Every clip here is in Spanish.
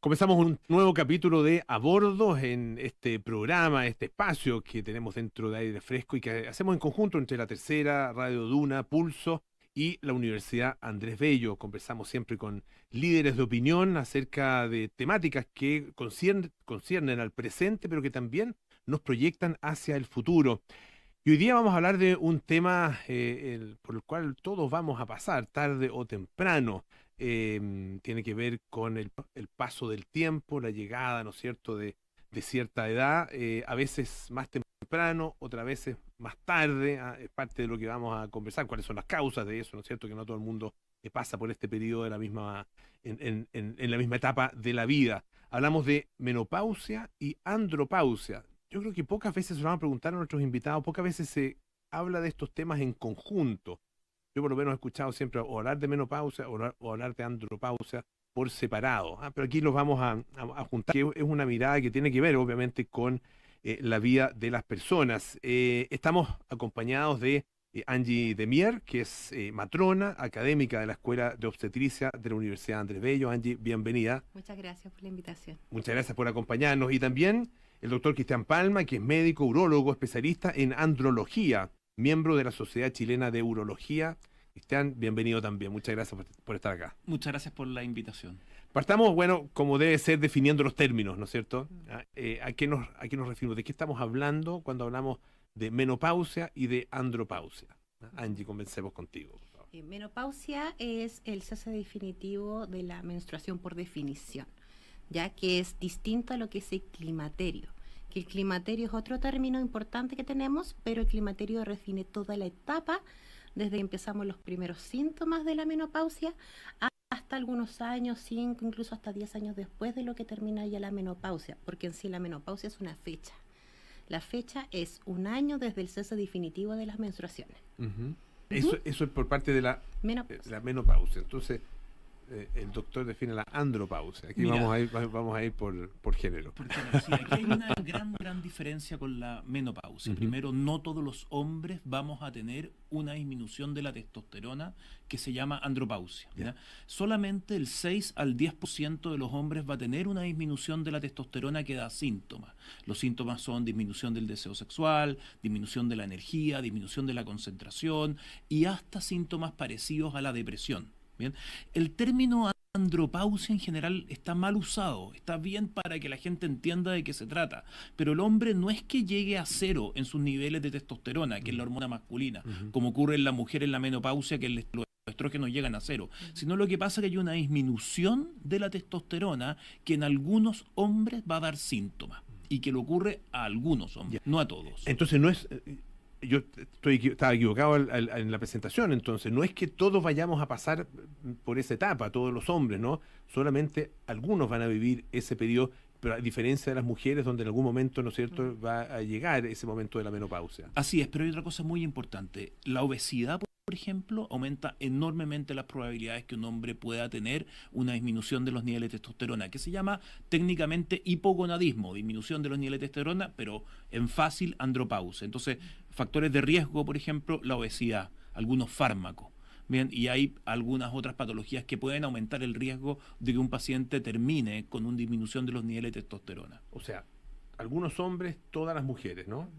Comenzamos un nuevo capítulo de A Bordo en este programa, este espacio que tenemos dentro de Aire Fresco y que hacemos en conjunto entre La Tercera, Radio Duna, Pulso y la Universidad Andrés Bello. Conversamos siempre con líderes de opinión acerca de temáticas que conciernen al presente, pero que también nos proyectan hacia el futuro. Y hoy día vamos a hablar de un tema por el cual todos vamos a pasar, tarde o temprano. Tiene que ver con el paso del tiempo, la llegada, ¿no es cierto?, de cierta edad, a veces más temprano, otras veces más tarde. Es parte de lo que vamos a conversar, cuáles son las causas de eso, ¿no es cierto?, que no todo el mundo pasa por este periodo de la misma, en la misma etapa de la vida. Hablamos de menopausia y andropausia. Yo creo que pocas veces se lo van a preguntar a nuestros invitados, pocas veces se habla de estos temas en conjunto. Yo por lo menos he escuchado siempre o hablar de menopausia o hablar de andropausia por separado. Pero aquí los vamos a juntar, que es una mirada que tiene que ver obviamente con la vida de las personas. Estamos acompañados de Angie Demier, que es matrona académica de la Escuela de Obstetricia de la Universidad Andrés Bello. Angie, bienvenida. Muchas gracias por la invitación. Muchas gracias por acompañarnos. Y también el doctor Cristian Palma, que es médico, urólogo, especialista en andrología, miembro de la Sociedad Chilena de Urología. Cristian, bienvenido también. Muchas gracias por estar acá. Muchas gracias por la invitación. Partamos, bueno, como debe ser, definiendo los términos, ¿no es cierto? ¿A qué nos referimos? ¿De qué estamos hablando cuando hablamos de menopausia y de andropausia? Angie, comencemos contigo, por favor. Menopausia es el cese definitivo de la menstruación por definición, ya que es distinto a lo que es el climaterio. Que el climaterio es otro término importante que tenemos, pero el climaterio define toda la etapa, desde que empezamos los primeros síntomas de la menopausia hasta algunos años, 5, incluso hasta 10 años después de lo que termina ya la menopausia, porque en sí la menopausia es una fecha. La fecha es un año desde el cese definitivo de las menstruaciones. Eso es por parte de la menopausia. Entonces, el doctor define la andropausia. Aquí Mira, vamos a ir por género. Sí, aquí hay una gran diferencia con la menopausia. Primero, no todos los hombres vamos a tener una disminución de la testosterona que se llama andropausia. Solamente el 6 al 10% de los hombres va a tener una disminución de la testosterona que da síntomas. Los síntomas son disminución del deseo sexual, disminución de la energía, disminución de la concentración y hasta síntomas parecidos a la depresión. Bien, el término andropausia en general está mal usado, está bien para que la gente entienda de qué se trata, pero el hombre no es que llegue a cero en sus niveles de testosterona, que es la hormona masculina, como ocurre en la mujer en la menopausia, que los estrógenos llegan a cero, sino lo que pasa es que hay una disminución de la testosterona que en algunos hombres va a dar síntomas, y que le ocurre a algunos hombres, no a todos. Entonces no es... Yo estaba equivocado en la presentación, entonces no es que todos vayamos a pasar por esa etapa, todos los hombres, ¿no? Solamente algunos van a vivir ese periodo, pero a diferencia de las mujeres, donde en algún momento, ¿no es cierto?, va a llegar ese momento de la menopausia. Así es, pero hay otra cosa muy importante. La obesidad, por ejemplo, aumenta enormemente las probabilidades que un hombre pueda tener una disminución de los niveles de testosterona, que se llama técnicamente hipogonadismo, disminución de los niveles de testosterona, pero en fácil andropausia. Entonces, factores de riesgo, por ejemplo, la obesidad, algunos fármacos. Bien, y hay algunas otras patologías que pueden aumentar el riesgo de que un paciente termine con una disminución de los niveles de testosterona. O sea, algunos hombres, todas las mujeres, ¿no?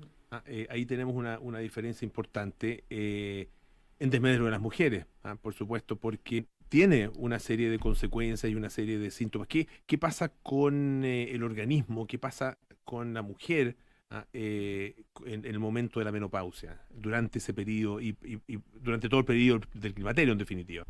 Ahí tenemos una diferencia importante. En desmedro de las mujeres, por supuesto, porque tiene una serie de consecuencias y una serie de síntomas. ¿Qué pasa con el organismo? ¿Qué pasa con la mujer en el momento de la menopausia, durante ese periodo y durante todo el periodo del climaterio, en definitiva?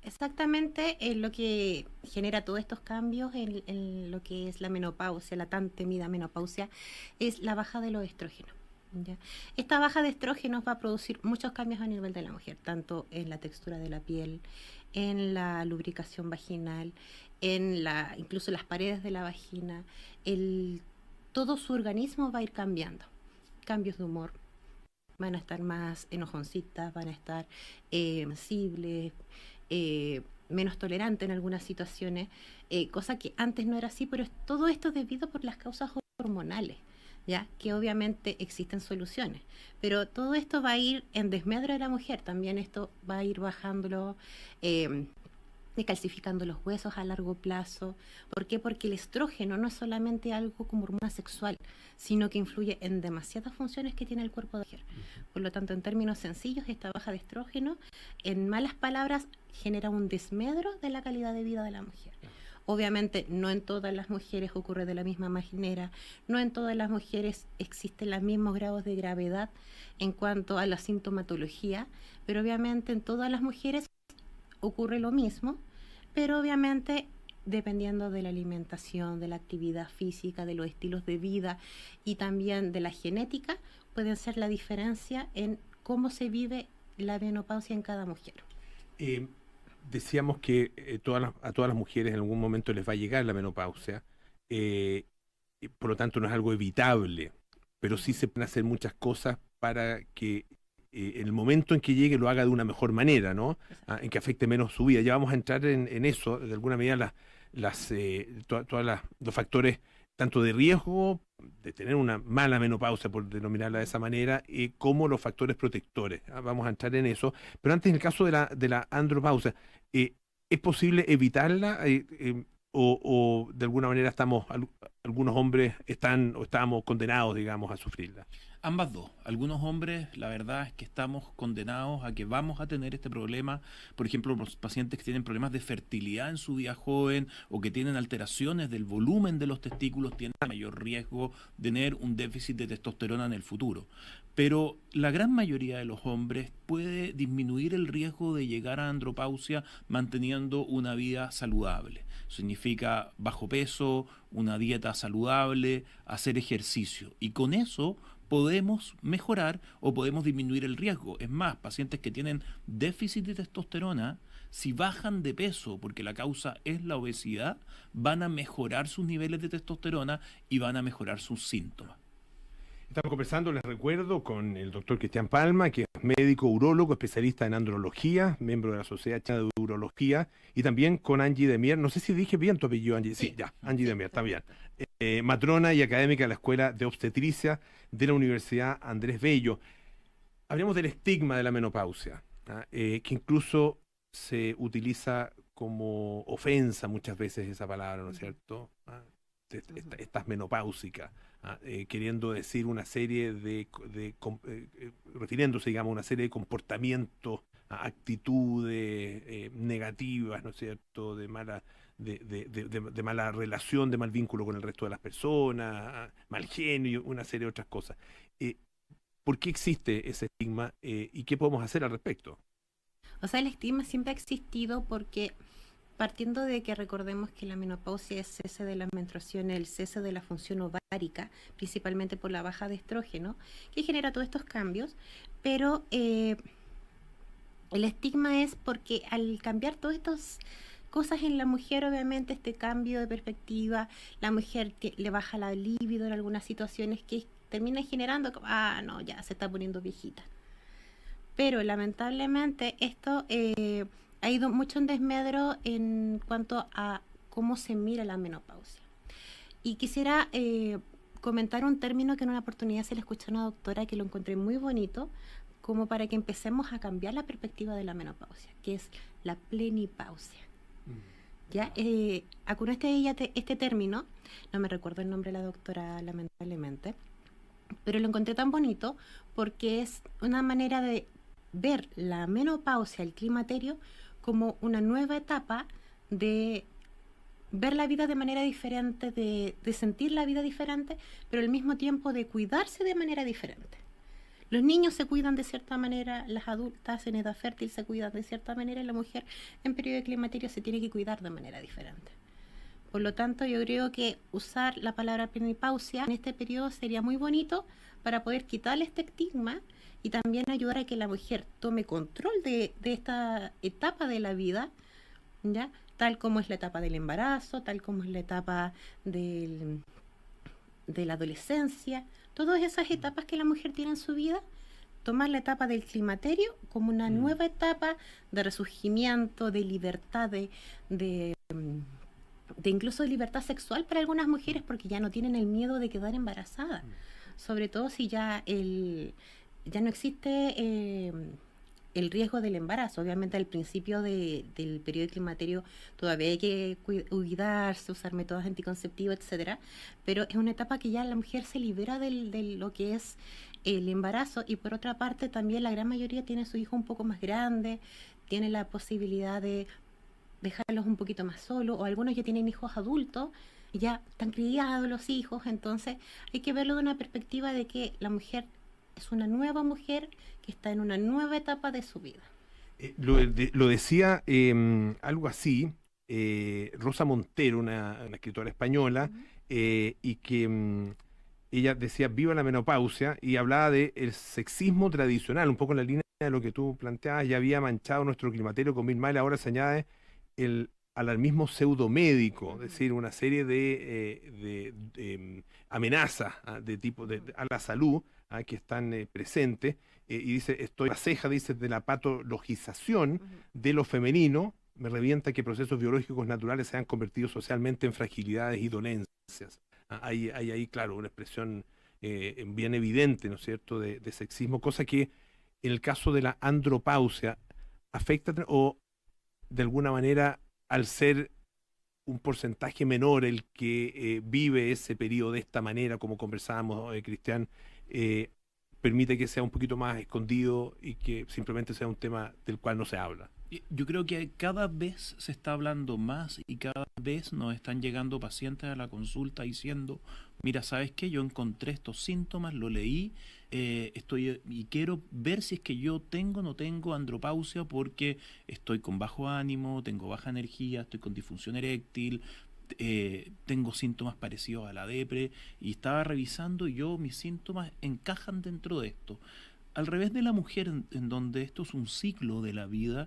Exactamente, lo que genera todos estos cambios en lo que es la menopausia, la tan temida menopausia, es la baja de los estrógenos. ¿Ya? Esta baja de estrógenos va a producir muchos cambios a nivel de la mujer, tanto en la textura de la piel, en la lubricación vaginal, incluso las paredes de la vagina. Todo su organismo va a ir cambiando. Cambios de humor, van a estar más enojoncitas, van a estar sensibles, menos tolerantes en algunas situaciones, cosa que antes no era así, pero todo esto debido por las causas hormonales. ¿Ya? Que obviamente existen soluciones, pero todo esto va a ir en desmedro de la mujer, también esto va a ir bajándolo calcificando los huesos a largo plazo. ¿Por qué? Porque el estrógeno no es solamente algo como hormona sexual, sino que influye en demasiadas funciones que tiene el cuerpo de la mujer. Por lo tanto, en términos sencillos, esta baja de estrógeno, en malas palabras, genera un desmedro de la calidad de vida de la mujer. Obviamente no en todas las mujeres ocurre de la misma manera, no en todas las mujeres existen los mismos grados de gravedad en cuanto a la sintomatología, pero obviamente en todas las mujeres ocurre lo mismo, pero obviamente dependiendo de la alimentación, de la actividad física, de los estilos de vida y también de la genética, pueden ser la diferencia en cómo se vive la menopausia en cada mujer. Decíamos que a todas las mujeres en algún momento les va a llegar la menopausia, y por lo tanto no es algo evitable, pero sí se pueden hacer muchas cosas para que en el momento en que llegue lo haga de una mejor manera, ¿no? En que afecte menos su vida. Ya vamos a entrar en eso, de alguna medida, los factores tanto de riesgo de tener una mala menopausia, por denominarla de esa manera, como los factores protectores. Vamos a entrar en eso. Pero antes, en el caso de la andropausia, ¿es posible evitarla? O de alguna manera algunos hombres estábamos condenados, digamos, a sufrirla? Ambas dos. Algunos hombres, la verdad es que estamos condenados a que vamos a tener este problema. Por ejemplo, los pacientes que tienen problemas de fertilidad en su vida joven o que tienen alteraciones del volumen de los testículos tienen mayor riesgo de tener un déficit de testosterona en el futuro. Pero la gran mayoría de los hombres puede disminuir el riesgo de llegar a andropausia manteniendo una vida saludable. Significa bajo peso, una dieta saludable, hacer ejercicio. Y con eso podemos mejorar o podemos disminuir el riesgo. Es más, pacientes que tienen déficit de testosterona, si bajan de peso, porque la causa es la obesidad, van a mejorar sus niveles de testosterona y van a mejorar sus síntomas. Estamos conversando, les recuerdo, con el doctor Cristian Palma, que es médico urólogo, especialista en andrología, miembro de la Sociedad China de Urología, y también con Angie Demier. No sé si dije bien tu apellido, Angie. Sí, ya, Angie Demier, está bien. Matrona y académica de la Escuela de Obstetricia de la Universidad Andrés Bello. Hablemos del estigma de la menopausia, que incluso se utiliza como ofensa muchas veces esa palabra, ¿no es cierto? Estás menopáusica. Queriendo decir una serie refiriéndose, digamos, a una serie de comportamientos, actitudes negativas, ¿no es cierto?, de mala relación, de mal vínculo con el resto de las personas, mal genio, una serie de otras cosas. ¿Por qué existe ese estigma y qué podemos hacer al respecto? O sea, el estigma siempre ha existido porque, partiendo de que recordemos que la menopausia es cese de la menstruación, el cese de la función ovárica, principalmente por la baja de estrógeno, que genera todos estos cambios, pero el estigma es porque al cambiar todas estas cosas en la mujer, obviamente este cambio de perspectiva, la mujer le baja la libido en algunas situaciones que termina generando, no, ya se está poniendo viejita. Pero lamentablemente esto ha ido mucho en desmedro en cuanto a cómo se mira la menopausia. Y quisiera comentar un término que en una oportunidad se le escuchó a una doctora que lo encontré muy bonito, como para que empecemos a cambiar la perspectiva de la menopausia, que es la plenipausia. ¿Ya? Acunaste ella este término, no me recuerdo el nombre de la doctora lamentablemente, pero lo encontré tan bonito porque es una manera de ver la menopausia, el climaterio, como una nueva etapa de ver la vida de manera diferente, de sentir la vida diferente, pero al mismo tiempo de cuidarse de manera diferente. Los niños se cuidan de cierta manera, las adultas en edad fértil se cuidan de cierta manera, y la mujer en periodo de climaterio se tiene que cuidar de manera diferente. Por lo tanto, yo creo que usar la palabra plenipausia en este periodo sería muy bonito para poder quitarle este estigma y también ayudar a que la mujer tome control de esta etapa de la vida, ¿ya? Tal como es la etapa del embarazo, tal como es la etapa de la adolescencia, todas esas etapas que la mujer tiene en su vida, tomar la etapa del climaterio como una nueva etapa de resurgimiento, de libertad, de incluso de libertad sexual para algunas mujeres, porque ya no tienen el miedo de quedar embarazadas, sobre todo si ya no existe el riesgo del embarazo. Obviamente al principio del periodo climaterio todavía hay que cuidarse, usar métodos anticonceptivos, etcétera, pero es una etapa que ya la mujer se libera de lo que es el embarazo, y por otra parte también la gran mayoría tiene su hijo un poco más grande, tiene la posibilidad de dejarlos un poquito más solos, o algunos ya tienen hijos adultos y ya están criados los hijos. Entonces hay que verlo de una perspectiva de que la mujer es una nueva mujer que está en una nueva etapa de su vida. Lo decía algo así Rosa Montero, una escritora española, y que ella decía viva la menopausia, y hablaba de el sexismo tradicional, un poco en la línea de lo que tú planteabas. Ya había manchado nuestro climaterio con mil males, ahora se añade el alarmismo pseudomédico, es decir, una serie de amenazas de tipo a la salud que están presentes, y dice, estoy la ceja, dice, de la patologización de lo femenino. Me revienta que procesos biológicos naturales se han convertido socialmente en fragilidades y dolencias. Hay ahí, claro, una expresión bien evidente, ¿no es cierto?, de sexismo, cosa que en el caso de la andropausia afecta, o de alguna manera, al ser un porcentaje menor el que vive ese periodo de esta manera, como conversábamos, Cristian, eh, permite que sea un poquito más escondido y que simplemente sea un tema del cual no se habla. Yo creo que cada vez se está hablando más y cada vez nos están llegando pacientes a la consulta diciendo, mira, ¿sabes qué? Yo encontré estos síntomas, lo leí, estoy y quiero ver si es que yo tengo o no tengo andropausia, porque estoy con bajo ánimo, tengo baja energía, estoy con disfunción eréctil, tengo síntomas parecidos a la depre, y estaba revisando y mis síntomas encajan dentro de esto. Al revés de la mujer, en donde esto es un ciclo de la vida,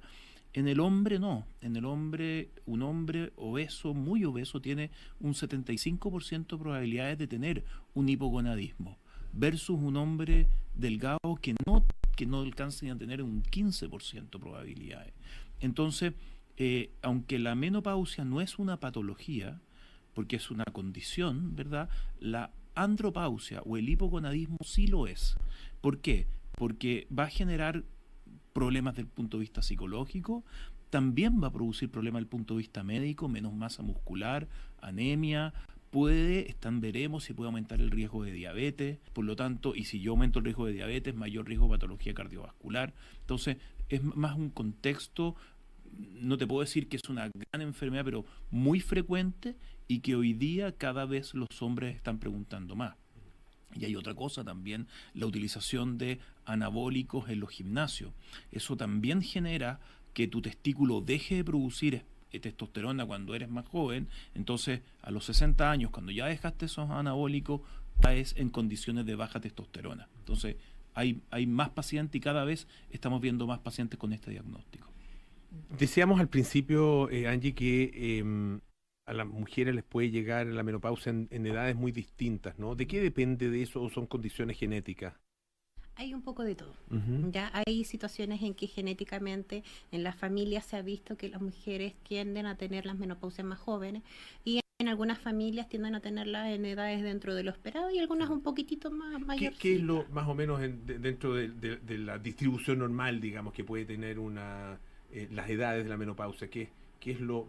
en el hombre no. En el hombre, un hombre obeso, muy obeso, tiene un 75% de probabilidades de tener un hipogonadismo, versus un hombre delgado que no alcanza a tener un 15% de probabilidades. Entonces, aunque la menopausia no es una patología, porque es una condición, ¿verdad?, la andropausia o el hipogonadismo sí lo es. ¿Por qué? Porque va a generar problemas del punto de vista psicológico, también va a producir problemas del punto de vista médico, menos masa muscular, anemia, veremos si puede aumentar el riesgo de diabetes, por lo tanto, y si yo aumento el riesgo de diabetes, mayor riesgo de patología cardiovascular. Entonces, es más un contexto, no te puedo decir que es una gran enfermedad, pero muy frecuente, y que hoy día cada vez los hombres están preguntando más. Y hay otra cosa también, la utilización de anabólicos en los gimnasios. Eso también genera que tu testículo deje de producir testosterona cuando eres más joven. Entonces, a los 60 años, cuando ya dejaste esos anabólicos, es en condiciones de baja testosterona. Entonces, hay más pacientes, y cada vez estamos viendo más pacientes con este diagnóstico. Decíamos al principio, Angie, que a las mujeres les puede llegar la menopausia en edades muy distintas, ¿no? ¿De qué depende de eso, o son condiciones genéticas? Hay un poco de todo. Ya hay situaciones en que genéticamente en las familias se ha visto que las mujeres tienden a tener las menopausias más jóvenes, y en algunas familias tienden a tenerlas en edades dentro de lo esperado, y algunas un poquitito más mayores. ¿Qué es lo más o menos dentro de la distribución normal, digamos, que puede tener las edades de la menopausia? ¿Qué es lo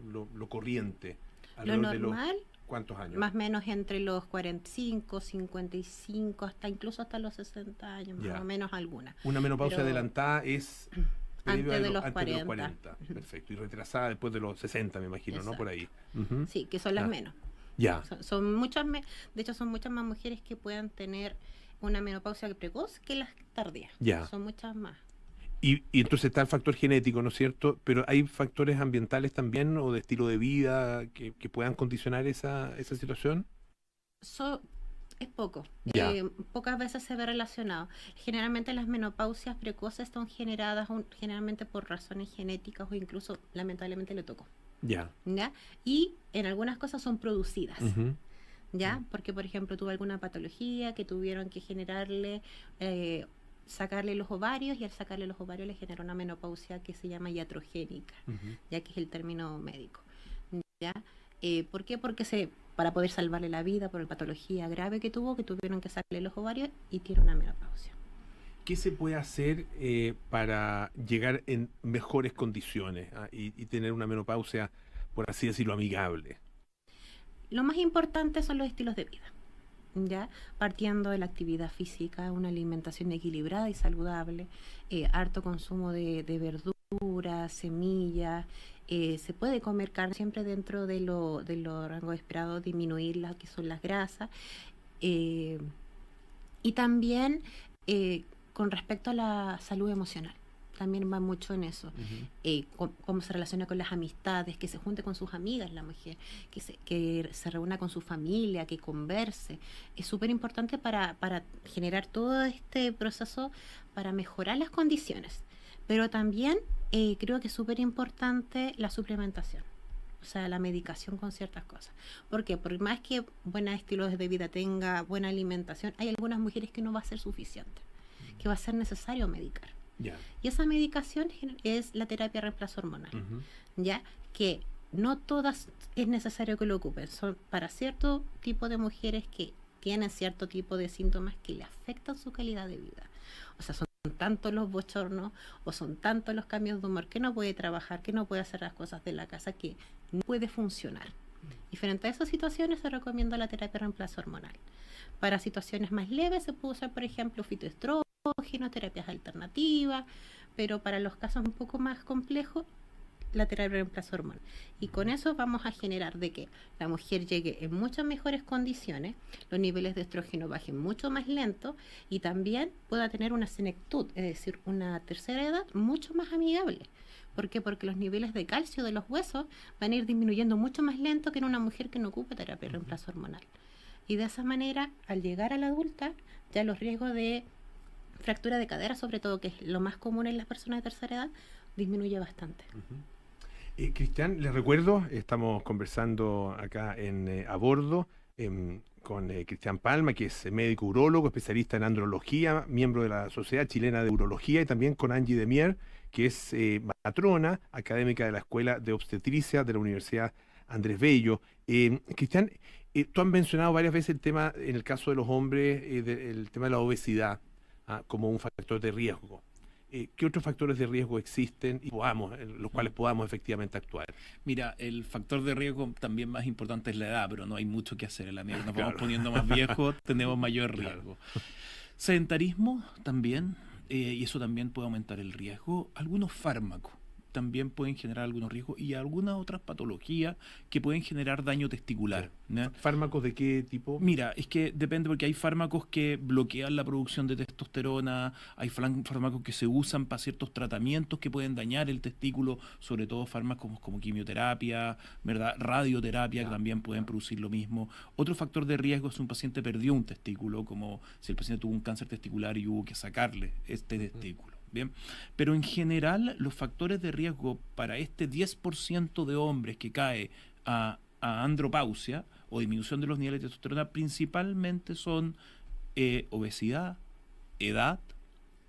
corriente? Lo normal, ¿cuántos años? Más o menos entre los 45, 55, incluso hasta los 60 años, más o menos algunas. Una menopausia adelantada es antes de los 40. Perfecto. Y retrasada después de los 60, me imagino. Exacto. ¿No? Por ahí. Sí, que son las menos. Ya. Son muchas, de hecho son muchas más mujeres que puedan tener una menopausia precoz que las tardías. Ya. Son muchas más. Y entonces está el factor genético, ¿no es cierto? Pero hay factores ambientales también, o de estilo de vida, que puedan condicionar esa situación. Es poco. Pocas veces se ve relacionado. Generalmente las menopausias precoces son generadas generalmente por razones genéticas, o incluso lamentablemente le tocó. ¿Ya? Y en algunas cosas son producidas. ¿Ya? Porque, por ejemplo, tuvo alguna patología que tuvieron que generarle... sacarle los ovarios, y al sacarle los ovarios le genera una menopausia que se llama iatrogénica, ya que es el término médico. ¿Ya? ¿Por qué? Porque para poder salvarle la vida por la patología grave que tuvo, que tuvieron que sacarle los ovarios, y tiene una menopausia. ¿qué se puede hacer para llegar en mejores condiciones y tener una menopausia, por así decirlo, amigable? Lo más importante son los estilos de vida, ¿ya? Partiendo de la actividad física, una alimentación equilibrada y saludable, harto consumo de verduras, semillas, se puede comer carne siempre dentro de lo rango esperado, disminuir las que son las grasas, eh, y también con respecto a la salud emocional. También va mucho en eso, cómo se relaciona con las amistades, que se junte con sus amigas la mujer, que se reúna con su familia, que converse. Es súper importante para generar todo este proceso para mejorar las condiciones. Pero también creo que es súper importante la suplementación, o sea, la medicación con ciertas cosas. ¿Por qué? Por más que buenos estilos de vida tenga, buena alimentación, hay algunas mujeres que no va a ser suficiente, que va a ser necesario medicar. Ya. Y esa medicación es la terapia reemplazo hormonal, ya que no todas es necesario que lo ocupen, son para cierto tipo de mujeres que tienen cierto tipo de síntomas que le afectan su calidad de vida. O sea, son tantos los bochornos o son tantos los cambios de humor que no puede trabajar, que no puede hacer las cosas de la casa, que no puede funcionar. Y frente a esas situaciones se recomienda la terapia reemplazo hormonal. Para situaciones más leves se puede usar, por ejemplo, fitoestrógenos, terapias alternativas, pero para los casos un poco más complejos, la terapia de reemplazo hormonal. Y con eso vamos a generar de que la mujer llegue en muchas mejores condiciones, los niveles de estrógeno bajen mucho más lento y también pueda tener una senectud, es decir, una tercera edad mucho más amigable. ¿Por qué? Porque los niveles de calcio de los huesos van a ir disminuyendo mucho más lento que en una mujer que no ocupe terapia de reemplazo hormonal. Y de esa manera, al llegar a la adulta, ya los riesgos de fractura de cadera, sobre todo, que es lo más común en las personas de tercera edad, disminuye bastante. Cristian, les recuerdo, estamos conversando acá en A Bordo con Cristian Palma, que es médico urólogo, especialista en andrología, miembro de la Sociedad Chilena de Urología, y también con Angie Demier, que es matrona académica de la Escuela de Obstetricia de la Universidad Andrés Bello. Cristian, tú has mencionado varias veces el tema, en el caso de los hombres, el tema de la obesidad como un factor de riesgo. ¿Qué otros factores de riesgo existen y los cuales podamos efectivamente actuar? Mira, el factor de riesgo también más importante es la edad, pero no hay mucho que hacer. En la medida que nos vamos poniendo más viejos, tenemos mayor riesgo. Sedentarismo también, y eso también puede aumentar el riesgo. Algunos fármacos también pueden generar algunos riesgos y algunas otras patologías que pueden generar daño testicular, ¿no? ¿Fármacos de qué tipo? Mira, es que depende, porque hay fármacos que bloquean la producción de testosterona, hay fármacos que se usan para ciertos tratamientos que pueden dañar el testículo, sobre todo fármacos como quimioterapia, ¿verdad? Radioterapia, que también pueden producir lo mismo. Otro factor de riesgo es si un paciente perdió un testículo, como si el paciente tuvo un cáncer testicular y hubo que sacarle este testículo. Bien, pero en general los factores de riesgo para este 10% de hombres que cae a andropausia o disminución de los niveles de testosterona principalmente son obesidad, edad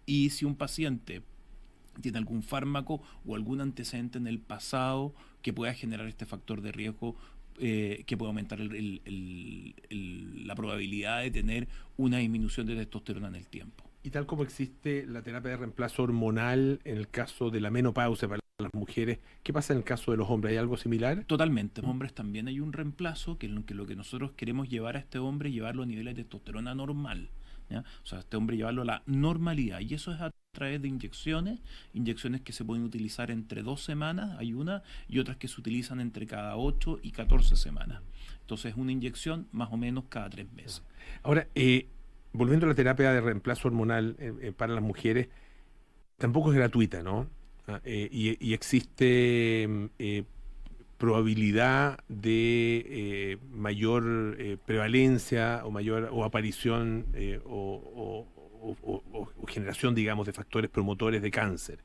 y si un paciente tiene algún fármaco o algún antecedente en el pasado que pueda generar este factor de riesgo que puede aumentar la probabilidad de tener una disminución de testosterona en el tiempo. Y tal como existe la terapia de reemplazo hormonal en el caso de la menopausia para las mujeres, ¿qué pasa en el caso de los hombres? ¿Hay algo similar? Totalmente. En hombres también hay un reemplazo que lo que nosotros queremos llevar a este hombre, llevarlo a niveles de testosterona normal, ¿ya? O sea, este hombre llevarlo a la normalidad. Y eso es a través de inyecciones que se pueden utilizar entre 2 semanas, hay una, y otras que se utilizan entre cada 8 y 14 semanas. Entonces, una inyección más o menos cada 3 meses. Ahora, volviendo a la terapia de reemplazo hormonal para las mujeres, tampoco es gratuita, ¿no? Y existe probabilidad de mayor prevalencia o aparición o generación, digamos, de factores promotores de cáncer.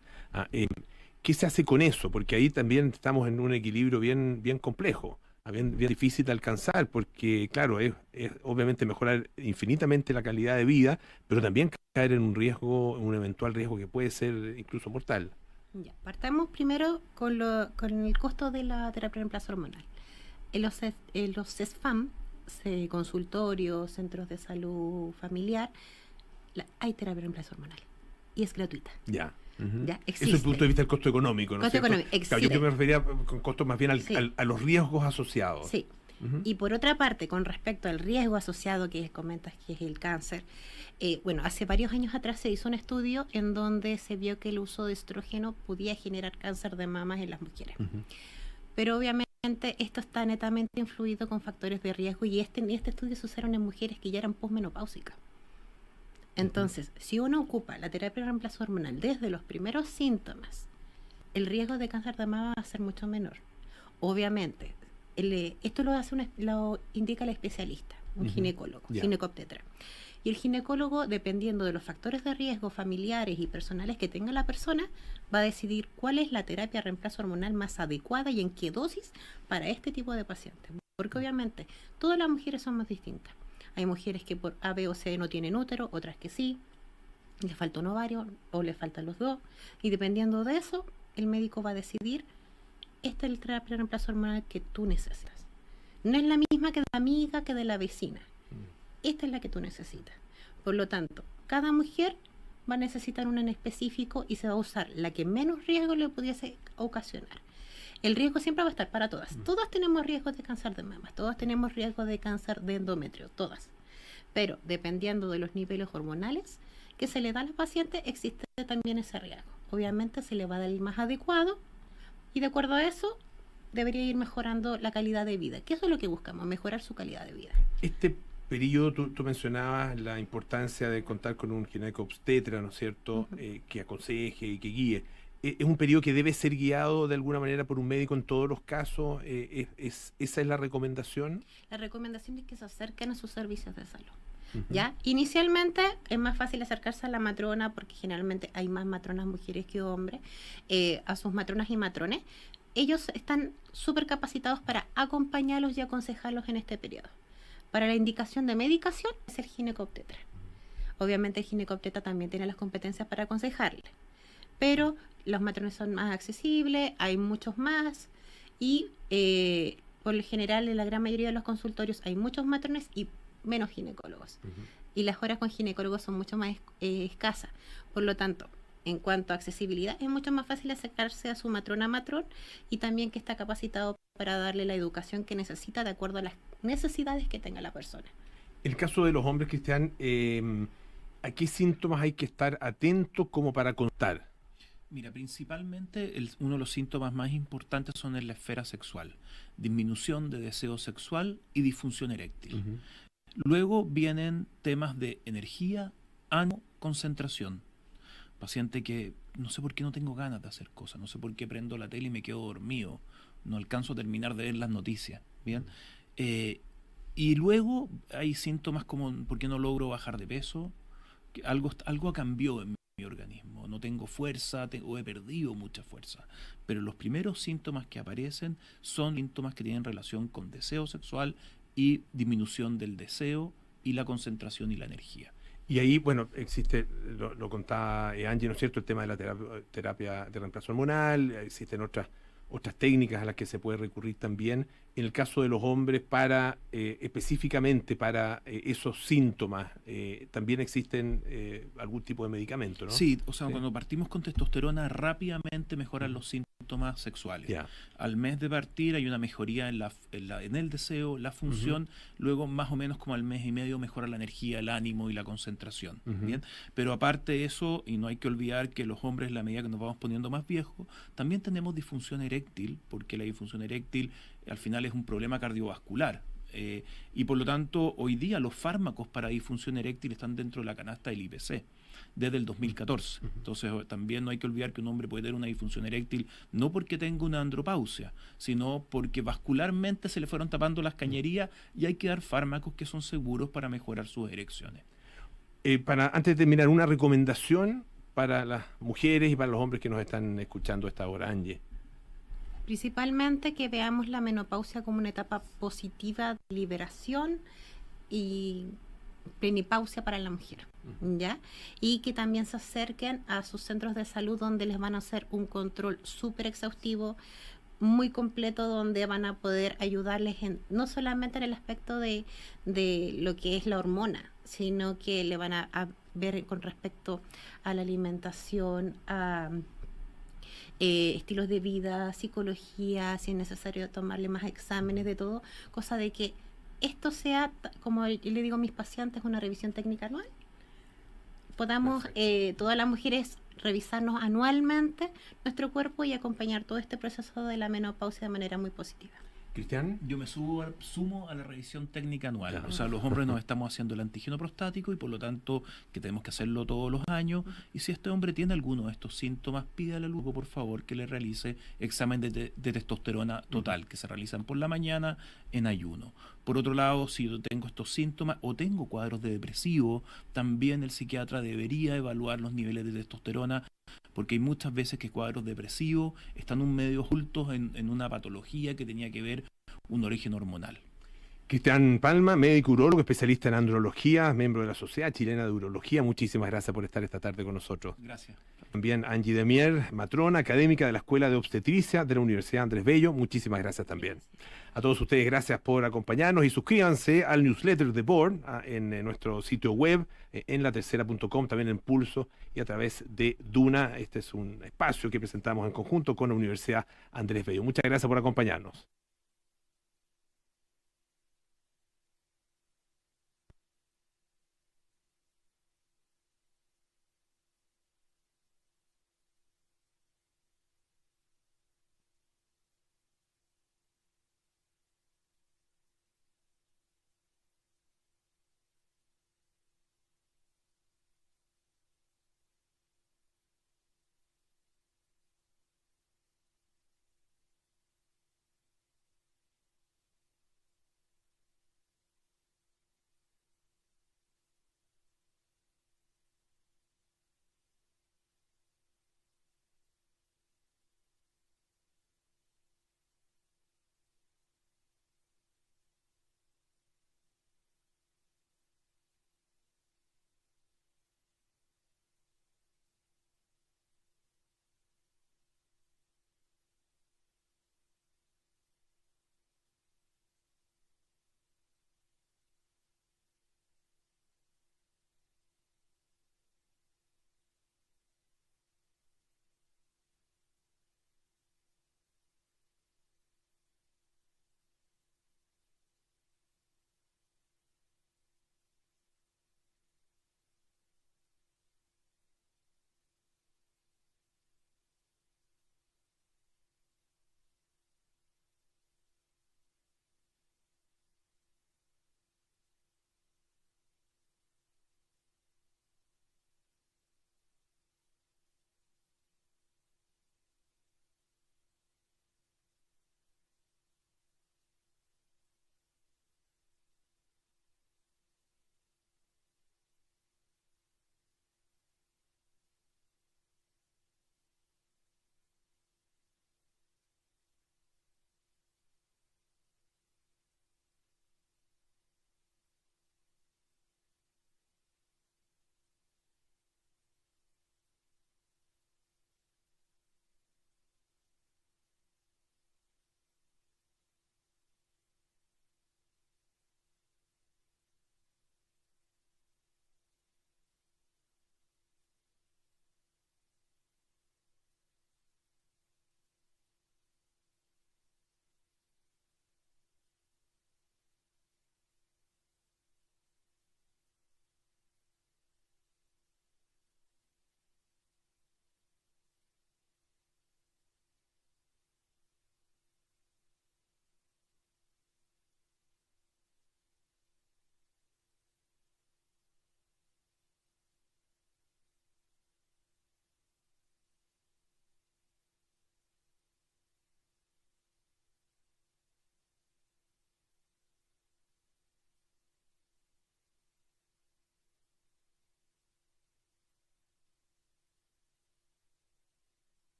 ¿Qué se hace con eso? Porque ahí también estamos en un equilibrio bien complejo. Bien difícil de alcanzar, porque claro, es obviamente mejorar infinitamente la calidad de vida, pero también caer en un eventual riesgo que puede ser incluso mortal. Ya, partamos primero con el costo de la terapia de reemplazo hormonal. En los CESFAM, consultorios, centros de salud familiar, hay terapia de reemplazo hormonal. y es gratuita. Ya. Ya, Eso existe. desde el punto de vista del costo económico, ¿no es Costo cierto? económico, Claro, yo existe. que me refería con costo más bien Sí. a los riesgos asociados. Sí. Ujú. Y por otra parte, con respecto al riesgo asociado que comentas que es el cáncer, bueno, hace varios años atrás se hizo un estudio en donde se vio que el uso de estrógeno podía generar cáncer de mamas en las mujeres. Ujú. Pero obviamente esto está netamente influido con factores de riesgo y este estudio se usaron en mujeres que ya eran posmenopáusicas. Entonces, si uno ocupa la terapia de reemplazo hormonal desde los primeros síntomas, el riesgo de cáncer de mama va a ser mucho menor. Obviamente, esto lo indica el especialista, un Ujú. ginecólogo, Ya. ginecobstetra. Y el ginecólogo, dependiendo de los factores de riesgo familiares y personales que tenga la persona, va a decidir cuál es la terapia de reemplazo hormonal más adecuada y en qué dosis para este tipo de pacientes. Porque obviamente todas las mujeres son más distintas. Hay mujeres que por A, B o C no tienen útero, otras que sí, les falta un ovario o les faltan los dos. Y dependiendo de eso, el médico va a decidir, esta es la terapia de reemplazo hormonal que tú necesitas. No es la misma que de la amiga, que de la vecina. Esta es la que tú necesitas. Por lo tanto, cada mujer va a necesitar una en específico y se va a usar la que menos riesgo le pudiese ocasionar. El riesgo siempre va a estar para todas. Todas tenemos riesgo de cáncer de mamas, todas tenemos riesgo de cáncer de endometrio, todas. Pero dependiendo de los niveles hormonales que se le da a la paciente, existe también ese riesgo. Obviamente se le va a dar el más adecuado y de acuerdo a eso debería ir mejorando la calidad de vida, que eso es lo que buscamos, mejorar su calidad de vida. Este periodo, tú mencionabas la importancia de contar con un ginecobstetra, ¿no es cierto?, Ujú. que aconseje y que guíe. ¿Es un periodo que debe ser guiado de alguna manera por un médico en todos los casos? ¿Esa es la recomendación? La recomendación es que se acerquen a sus servicios de salud. Ujú. ¿Ya? Inicialmente es más fácil acercarse a la matrona porque generalmente hay más matronas mujeres que hombres, a sus matronas y matrones. Ellos están súper capacitados para acompañarlos y aconsejarlos en este periodo. Para la indicación de medicación es el ginecobstetra. Obviamente el ginecobstetra también tiene las competencias para aconsejarle, pero los matrones son más accesibles, hay muchos más y por lo general en la gran mayoría de los consultorios hay muchos matrones y menos ginecólogos. Ujú. Y las horas con ginecólogos son mucho más escasas. Por lo tanto, en cuanto a accesibilidad, es mucho más fácil acercarse a su matrona matrón y también que está capacitado para darle la educación que necesita de acuerdo a las necesidades que tenga la persona. En el caso de los hombres, Cristian, ¿a qué síntomas hay que estar atentos como para contar? Mira, principalmente uno de los síntomas más importantes son en la esfera sexual: disminución de deseo sexual y disfunción eréctil. Ujú. Luego vienen temas de energía, ánimo, concentración. Paciente que no sé por qué no tengo ganas de hacer cosas, no sé por qué prendo la tele y me quedo dormido, no alcanzo a terminar de ver las noticias, ¿bien? Y luego hay síntomas como por qué no logro bajar de peso, que algo cambió en mi organismo, no tengo fuerza o he perdido mucha fuerza. Pero los primeros síntomas que aparecen son síntomas que tienen relación con deseo sexual y disminución del deseo y la concentración y la energía. Y ahí, bueno, existe, lo contaba Angie, ¿no es cierto?, el tema de la terapia de reemplazo hormonal, existen otras técnicas a las que se puede recurrir también. En el caso de los hombres, para específicamente para esos síntomas, también existen algún tipo de medicamento, ¿no? Sí, o sea, Sí. cuando partimos con testosterona rápidamente mejoran los síntomas sexuales. Ya. Al mes de partir hay una mejoría en el deseo, la función, luego más o menos como al mes y medio mejora la energía, el ánimo y la concentración. Ujú. ¿Bien? Pero aparte de eso, y no hay que olvidar que los hombres, a la medida que nos vamos poniendo más viejos, también tenemos disfunción eréctil, porque la disfunción eréctil al final es un problema cardiovascular. Y por lo tanto, hoy día los fármacos para disfunción eréctil están dentro de la canasta del IPC desde el 2014. Entonces, también no hay que olvidar que un hombre puede tener una disfunción eréctil no porque tenga una andropausia, sino porque vascularmente se le fueron tapando las cañerías y hay que dar fármacos que son seguros para mejorar sus erecciones. Antes de terminar, una recomendación para las mujeres y para los hombres que nos están escuchando a esta hora, Angie. Principalmente que veamos la menopausia como una etapa positiva de liberación y plenipausia para la mujer, ¿ya? Y que también se acerquen a sus centros de salud donde les van a hacer un control súper exhaustivo, muy completo, donde van a poder ayudarles no solamente en el aspecto de lo que es la hormona, sino que le van a ver con respecto a la alimentación, a estilos de vida, psicología, si es necesario tomarle más exámenes de todo, cosa de que esto sea, como yo le digo a mis pacientes, una revisión técnica anual. Podamos todas las mujeres revisarnos anualmente nuestro cuerpo y acompañar todo este proceso de la menopausia de manera muy positiva. Cristian. Yo me sumo a la revisión técnica anual. Claro. O sea, los hombres nos estamos haciendo el antígeno prostático y por lo tanto que tenemos que hacerlo todos los años. Y si este hombre tiene alguno de estos síntomas, pídale al luego, por favor, que le realice examen de testosterona total, que se realizan por la mañana en ayuno. Por otro lado, si yo tengo estos síntomas o tengo cuadros de depresivo, también el psiquiatra debería evaluar los niveles de testosterona, porque hay muchas veces que cuadros depresivos están un medio ocultos en una patología que tenía que ver un origen hormonal. Cristian Palma, médico urólogo, especialista en andrología, miembro de la Sociedad Chilena de Urología. Muchísimas gracias por estar esta tarde con nosotros. Gracias. También Angie Demier, matrona académica de la Escuela de Obstetricia de la Universidad Andrés Bello. Muchísimas gracias también. A todos ustedes, gracias por acompañarnos y suscríbanse al newsletter de Board en nuestro sitio web, en latercera.com, también en Pulso y a través de Duna. Este es un espacio que presentamos en conjunto con la Universidad Andrés Bello. Muchas gracias por acompañarnos.